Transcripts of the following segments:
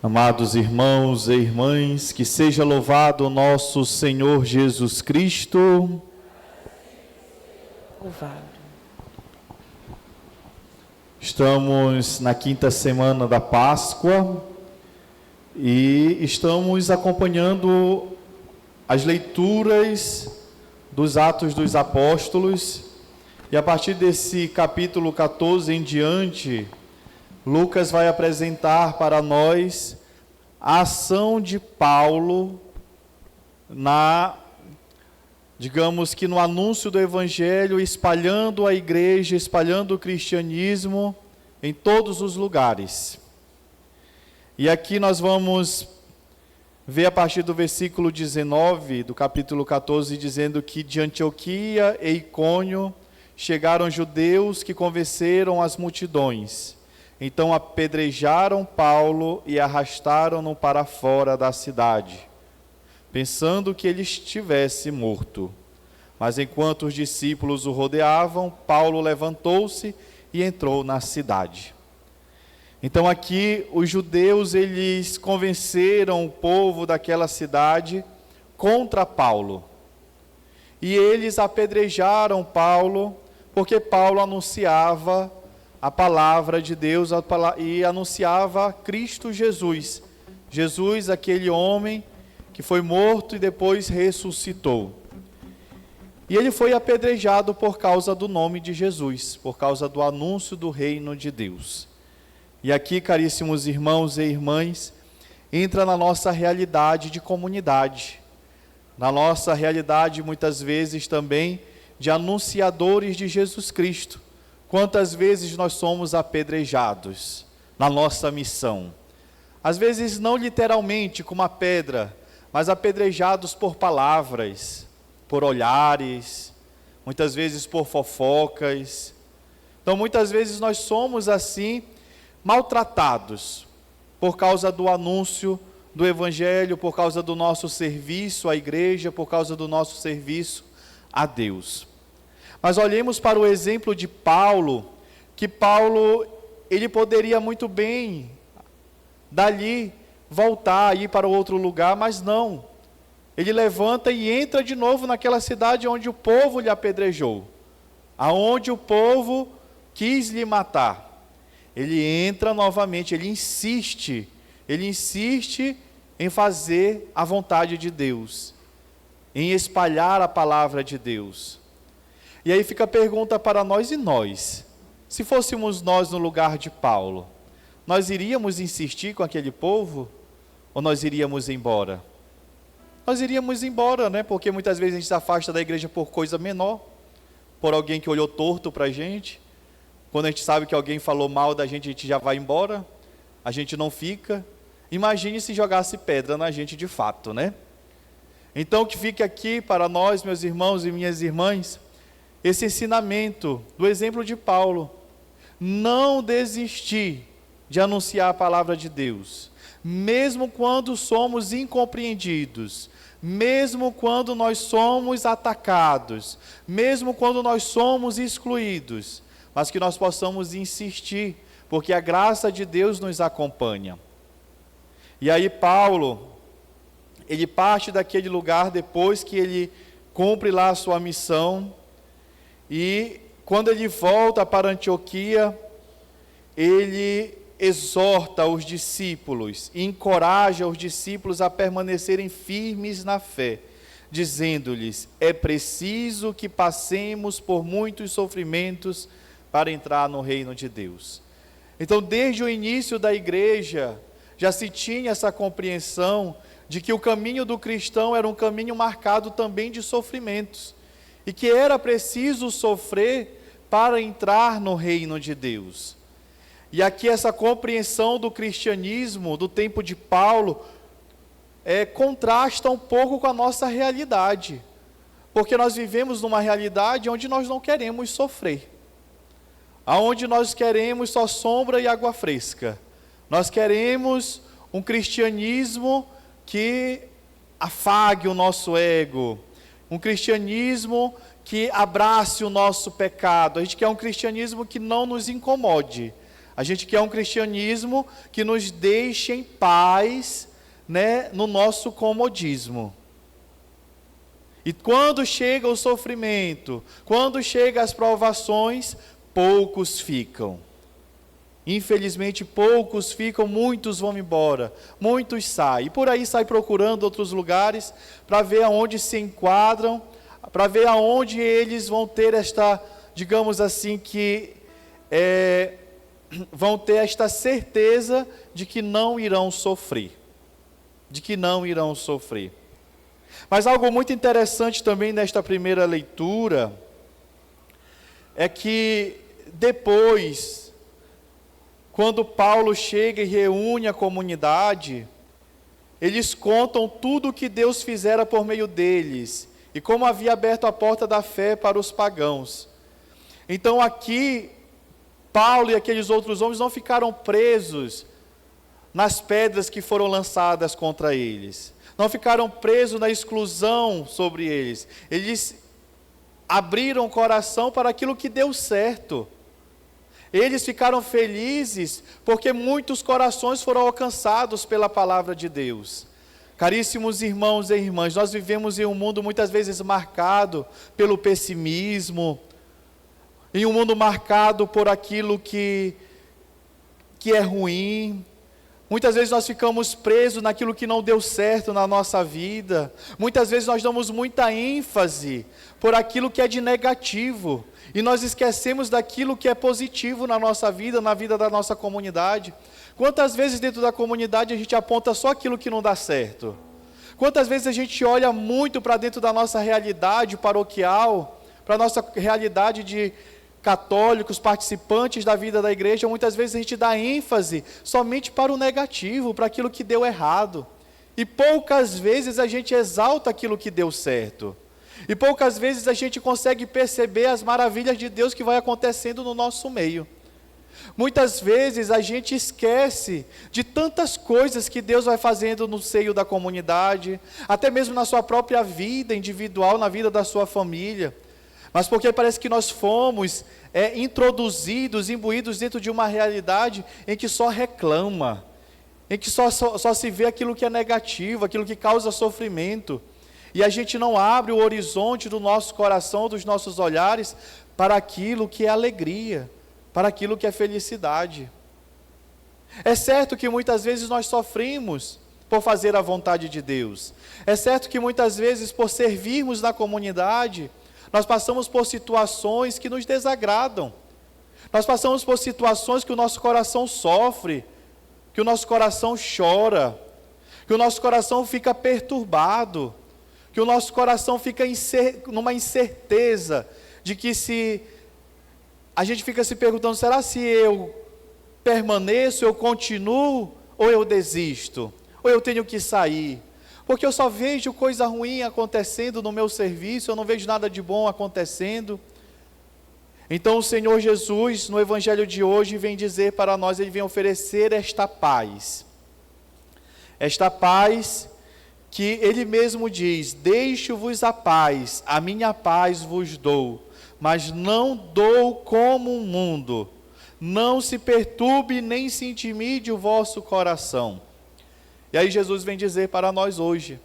Amados irmãos e irmãs, que seja louvado o nosso Senhor Jesus Cristo. Louvado. Estamos na quinta semana da Páscoa e estamos acompanhando as leituras dos Atos dos Apóstolos. E a partir desse capítulo 14 em diante, Lucas vai apresentar para nós a ação de Paulo digamos que no anúncio do Evangelho, espalhando a igreja, espalhando o cristianismo em todos os lugares. E aqui nós vamos ver a partir do versículo 19 do capítulo 14, dizendo que de Antioquia e Icônio chegaram judeus que convenceram as multidões. Então apedrejaram Paulo e arrastaram-no para fora da cidade, pensando que ele estivesse morto. Mas enquanto os discípulos o rodeavam, Paulo levantou-se e entrou na cidade. Então aqui os judeus, eles convenceram o povo daquela cidade contra Paulo. E eles apedrejaram Paulo, porque Paulo anunciava a palavra de Deus e anunciava Cristo Jesus. Jesus, aquele homem que foi morto e depois ressuscitou. E ele foi apedrejado por causa do nome de Jesus, por causa do anúncio do reino de Deus. E aqui, caríssimos irmãos e irmãs, entra na nossa realidade de comunidade, na nossa realidade muitas vezes também de anunciadores de Jesus Cristo. Quantas vezes nós somos apedrejados na nossa missão? Às vezes não literalmente com uma pedra, mas apedrejados por palavras, por olhares, muitas vezes por fofocas. Então muitas vezes nós somos assim maltratados por causa do anúncio do Evangelho, por causa do nosso serviço à igreja, por causa do nosso serviço a Deus. Mas olhemos para o exemplo de Paulo, que Paulo, ele poderia muito bem dali voltar, ir para outro lugar, mas não. Ele levanta e entra de novo naquela cidade onde o povo lhe apedrejou, aonde o povo quis lhe matar. Ele entra novamente, ele insiste em fazer a vontade de Deus, em espalhar a palavra de Deus. E aí fica a pergunta para nós: e nós? Se fôssemos nós no lugar de Paulo, nós iríamos insistir com aquele povo? Ou nós iríamos embora? Nós iríamos embora, né? Porque muitas vezes a gente se afasta da igreja por coisa menor, por alguém que olhou torto para a gente. Quando a gente sabe que alguém falou mal da gente, a gente já vai embora, a gente não fica. Imagine se jogasse pedra na gente de fato, né? Então que fique aqui para nós, meus irmãos e minhas irmãs, esse ensinamento do exemplo de Paulo: não desistir de anunciar a palavra de Deus, mesmo quando somos incompreendidos, mesmo quando nós somos atacados, mesmo quando nós somos excluídos, mas que nós possamos insistir, porque a graça de Deus nos acompanha. E aí Paulo, ele parte daquele lugar depois que ele cumpre lá a sua missão. E quando ele volta para Antioquia, ele exorta os discípulos, encoraja os discípulos a permanecerem firmes na fé, dizendo-lhes: é preciso que passemos por muitos sofrimentos para entrar no reino de Deus. Então, desde o início da igreja, já se tinha essa compreensão de que o caminho do cristão era um caminho marcado também de sofrimentos, e que era preciso sofrer para entrar no reino de Deus. E aqui essa compreensão do cristianismo, do tempo de Paulo, contrasta um pouco com a nossa realidade. Porque nós vivemos numa realidade onde nós não queremos sofrer. Onde nós queremos só sombra e água fresca. Nós queremos um cristianismo que afague o nosso ego, um cristianismo que abrace o nosso pecado. A gente quer um cristianismo que não nos incomode. A gente quer um cristianismo que nos deixe em paz, né, no nosso comodismo. E quando chega o sofrimento, quando chegam as provações, poucos ficam. Infelizmente, poucos ficam, muitos vão embora, muitos saem. E por aí saem procurando outros lugares para ver aonde se enquadram, para ver aonde eles vão ter esta, digamos assim, vão ter esta certeza de que não irão sofrer. De que não irão sofrer. Mas algo muito interessante também nesta primeira leitura é que depois, quando Paulo chega e reúne a comunidade, eles contam tudo o que Deus fizera por meio deles e como havia aberto a porta da fé para os pagãos. Então aqui, Paulo e aqueles outros homens não ficaram presos nas pedras que foram lançadas contra eles. Não ficaram presos na exclusão sobre eles. Eles abriram o coração para aquilo que deu certo. Eles ficaram felizes porque muitos corações foram alcançados pela palavra de Deus. Caríssimos irmãos e irmãs, nós vivemos em um mundo muitas vezes marcado pelo pessimismo, em um mundo marcado por aquilo que é ruim. Muitas vezes nós ficamos presos naquilo que não deu certo na nossa vida. Muitas vezes nós damos muita ênfase por aquilo que é de negativo. E nós esquecemos daquilo que é positivo na nossa vida, na vida da nossa comunidade. Quantas vezes dentro da comunidade a gente aponta só aquilo que não dá certo? Quantas vezes a gente olha muito para dentro da nossa realidade paroquial, para a nossa realidade de católicos, participantes da vida da igreja, muitas vezes a gente dá ênfase somente para o negativo, para aquilo que deu errado. E poucas vezes a gente exalta aquilo que deu certo. E poucas vezes a gente consegue perceber as maravilhas de Deus que vai acontecendo no nosso meio. Muitas vezes a gente esquece de tantas coisas que Deus vai fazendo no seio da comunidade, até mesmo na sua própria vida individual, na vida da sua família. Mas porque parece que nós fomos introduzidos, imbuídos dentro de uma realidade em que só reclama, em que só se vê aquilo que é negativo, aquilo que causa sofrimento. E a gente não abre o horizonte do nosso coração, dos nossos olhares, para aquilo que é alegria, para aquilo que é felicidade. É certo que muitas vezes nós sofremos por fazer a vontade de Deus. É certo que muitas vezes por servirmos na comunidade, nós passamos por situações que nos desagradam. Nós passamos por situações que o nosso coração sofre, que o nosso coração chora, que o nosso coração fica perturbado, que o nosso coração fica numa incerteza de que a gente fica se perguntando, será se eu permaneço, eu continuo, ou eu desisto, ou eu tenho que sair? Porque eu só vejo coisa ruim acontecendo no meu serviço, eu não vejo nada de bom acontecendo. Então o Senhor Jesus, no Evangelho de hoje, vem dizer para nós, Ele vem oferecer esta paz. Esta paz que Ele mesmo diz, deixo-vos a paz, a minha paz vos dou, mas não dou como o mundo. Não se perturbe nem se intimide o vosso coração. E aí Jesus vem dizer para nós hoje,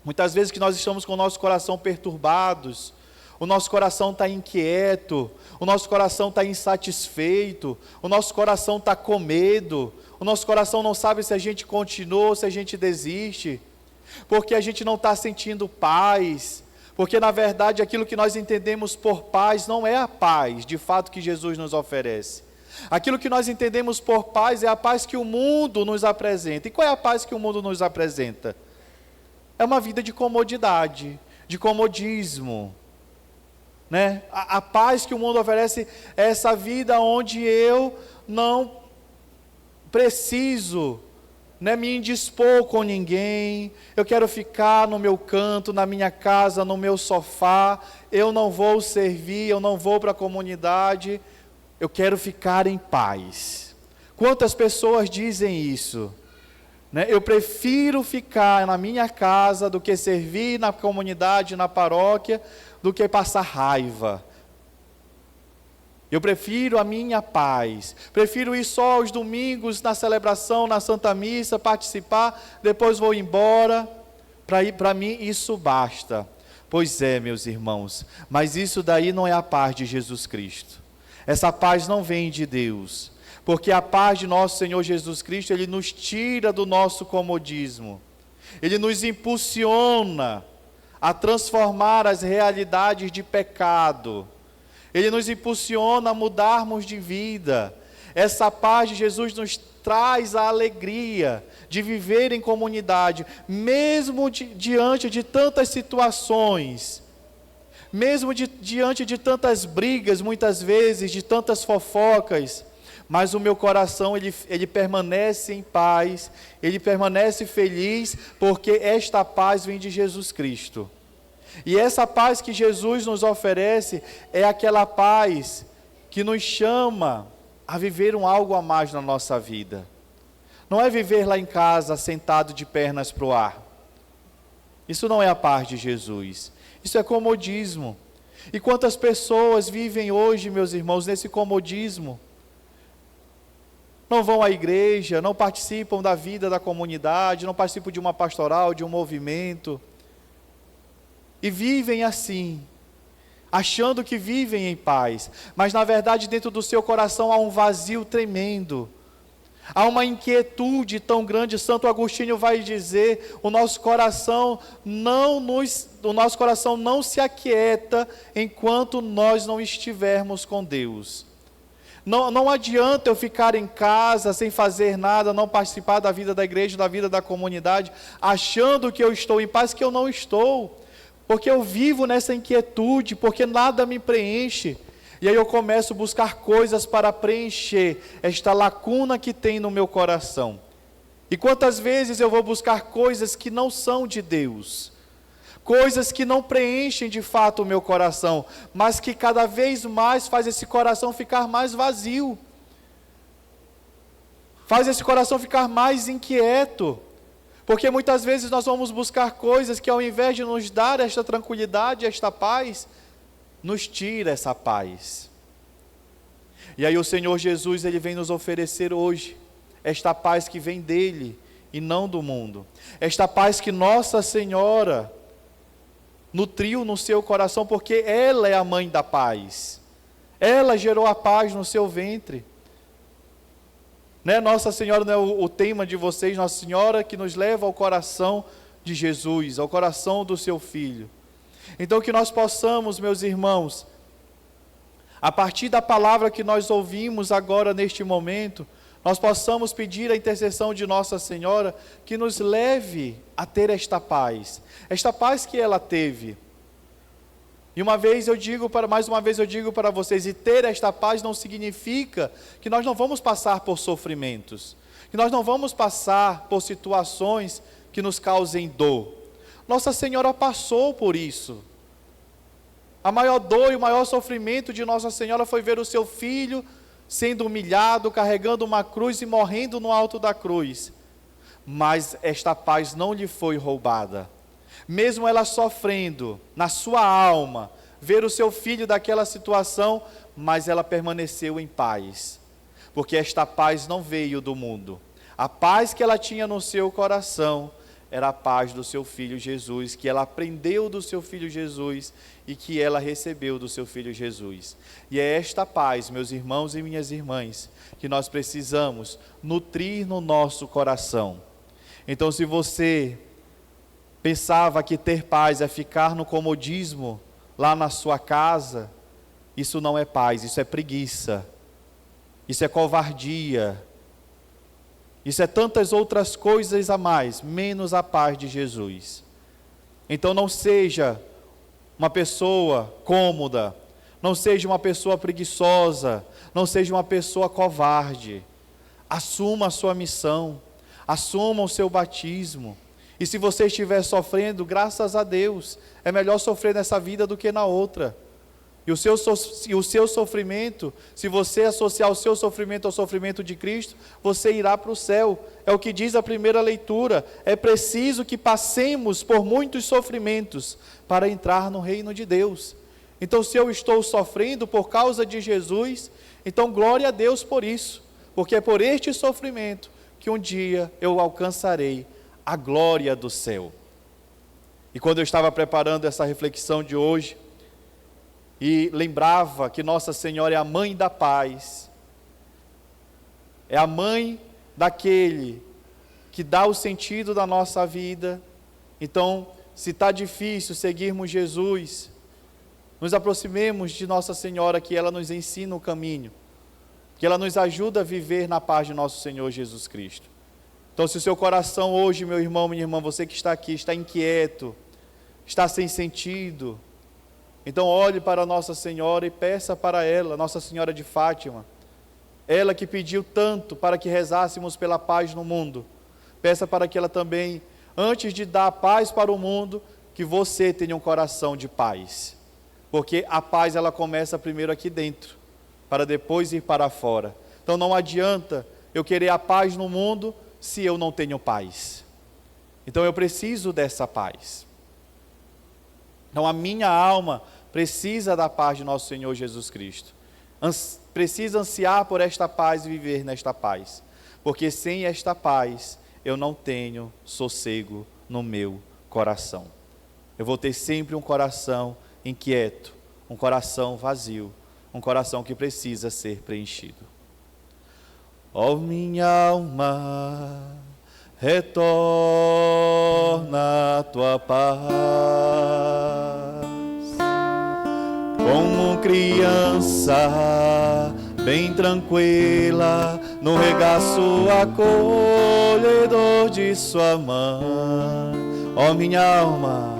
muitas vezes que nós estamos com o nosso coração perturbados, o nosso coração está inquieto, o nosso coração está insatisfeito, o nosso coração está com medo, o nosso coração não sabe se a gente continua ou se a gente desiste, porque a gente não está sentindo paz, porque na verdade aquilo que nós entendemos por paz não é a paz de fato que Jesus nos oferece. Aquilo que nós entendemos por paz é a paz que o mundo nos apresenta. E qual é a paz que o mundo nos apresenta? É uma vida de comodidade, de comodismo, né? A paz que o mundo oferece é essa vida onde eu não preciso, né, me indispor com ninguém, eu quero ficar no meu canto, na minha casa, no meu sofá, eu não vou servir, eu não vou para a comunidade, eu quero ficar em paz. Quantas pessoas dizem isso? Né? Eu prefiro ficar na minha casa do que servir na comunidade, na paróquia, do que passar raiva. Eu prefiro a minha paz. Prefiro ir só aos domingos na celebração, na Santa Missa, participar, depois vou embora. Para mim isso basta. Pois é, meus irmãos, mas isso daí não é a paz de Jesus Cristo. Essa paz não vem de Deus, porque a paz de nosso Senhor Jesus Cristo, Ele nos tira do nosso comodismo. Ele nos impulsiona a transformar as realidades de pecado. Ele nos impulsiona a mudarmos de vida. Essa paz de Jesus nos traz a alegria de viver em comunidade, mesmo diante de tantas situações, mesmo diante de tantas brigas, muitas vezes, de tantas fofocas, mas o meu coração, ele permanece em paz, ele permanece feliz, porque esta paz vem de Jesus Cristo. E essa paz que Jesus nos oferece é aquela paz que nos chama a viver algo a mais na nossa vida. Não é viver lá em casa sentado de pernas para o ar. Isso não é a paz de Jesus. Isso é comodismo. E quantas pessoas vivem hoje, meus irmãos, nesse comodismo? Não vão à igreja, não participam da vida da comunidade, não participam de uma pastoral, de um movimento. E vivem assim, achando que vivem em paz, mas na verdade dentro do seu coração há um vazio tremendo, há uma inquietude tão grande. Santo Agostinho vai dizer, o nosso coração não se aquieta enquanto nós não estivermos com Deus. Não adianta eu ficar em casa sem fazer nada, não participar da vida da igreja, da vida da comunidade, achando que eu estou em paz, que eu não estou. Porque eu vivo nessa inquietude, porque nada me preenche. E aí eu começo a buscar coisas para preencher esta lacuna que tem no meu coração. E quantas vezes eu vou buscar coisas que não são de Deus, coisas que não preenchem de fato o meu coração, mas que cada vez mais faz esse coração ficar mais vazio, faz esse coração ficar mais inquieto. Porque muitas vezes nós vamos buscar coisas que ao invés de nos dar esta tranquilidade, esta paz, nos tira essa paz. E aí o Senhor Jesus, Ele vem nos oferecer hoje esta paz que vem dEle e não do mundo. Esta paz que Nossa Senhora nutriu no seu coração, porque ela é a mãe da paz. Ela gerou a paz no seu ventre. Nossa Senhora não é o tema de vocês, Nossa Senhora que nos leva ao coração de Jesus, ao coração do seu Filho. Então que nós possamos, meus irmãos, a partir da palavra que nós ouvimos agora neste momento, nós possamos pedir a intercessão de Nossa Senhora que nos leve a ter esta paz que ela teve. E mais uma vez eu digo para vocês, e ter esta paz não significa que nós não vamos passar por sofrimentos, que nós não vamos passar por situações que nos causem dor. Nossa Senhora passou por isso. A maior dor e o maior sofrimento de Nossa Senhora foi ver o seu filho sendo humilhado, carregando uma cruz e morrendo no alto da cruz. Mas esta paz não lhe foi roubada. Mesmo ela sofrendo na sua alma, ver o seu filho daquela situação, mas ela permaneceu em paz, porque esta paz não veio do mundo. A paz que ela tinha no seu coração era a paz do seu filho Jesus, que ela aprendeu do seu filho Jesus e que ela recebeu do seu filho Jesus. E é esta paz, meus irmãos e minhas irmãs, que nós precisamos nutrir no nosso coração. Então, se você pensava que ter paz é ficar no comodismo lá na sua casa, isso não é paz, isso é preguiça, isso é covardia, isso é tantas outras coisas a mais, menos a paz de Jesus. Então não seja uma pessoa cômoda, não seja uma pessoa preguiçosa, não seja uma pessoa covarde. Assuma a sua missão, assuma o seu batismo. E se você estiver sofrendo, graças a Deus, é melhor sofrer nessa vida do que na outra. E o seu sofrimento, se você associar o seu sofrimento ao sofrimento de Cristo, você irá para o céu. É o que diz a primeira leitura. É preciso que passemos por muitos sofrimentos para entrar no reino de Deus. Então, se eu estou sofrendo por causa de Jesus, então glória a Deus por isso, porque é por este sofrimento que um dia eu alcançarei a glória do céu. E quando eu estava preparando essa reflexão de hoje, e lembrava que Nossa Senhora é a mãe da paz, é a mãe daquele que dá o sentido da nossa vida. Então, se está difícil seguirmos Jesus, nos aproximemos de Nossa Senhora, que ela nos ensina o caminho, que ela nos ajuda a viver na paz de nosso Senhor Jesus Cristo. Então, se o seu coração hoje, meu irmão, minha irmã, você que está aqui, está inquieto, está sem sentido, então olhe para Nossa Senhora e peça para ela, Nossa Senhora de Fátima, ela que pediu tanto para que rezássemos pela paz no mundo, peça para que ela também, antes de dar paz para o mundo, que você tenha um coração de paz, porque a paz ela começa primeiro aqui dentro, para depois ir para fora. Então não adianta eu querer a paz no mundo se eu não tenho paz. Então eu preciso dessa paz. Então a minha alma precisa da paz de nosso Senhor Jesus Cristo. Precisa ansiar por esta paz e viver nesta paz. Porque sem esta paz eu não tenho sossego no meu coração. Eu vou ter sempre um coração inquieto, um coração vazio, um coração que precisa ser preenchido. Ó minha alma, retorna a tua paz, como criança bem tranquila, no regaço acolhedor de sua mãe. Ó minha alma,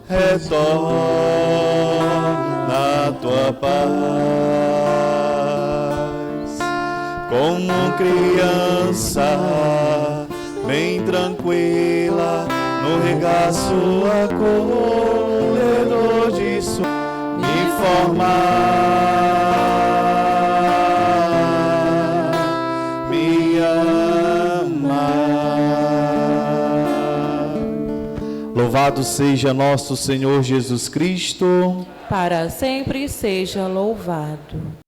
retorna a tua paz, como criança bem tranquila, no regaço acolhedor de sua me formar, me amar. Louvado seja nosso Senhor Jesus Cristo. Para sempre seja louvado.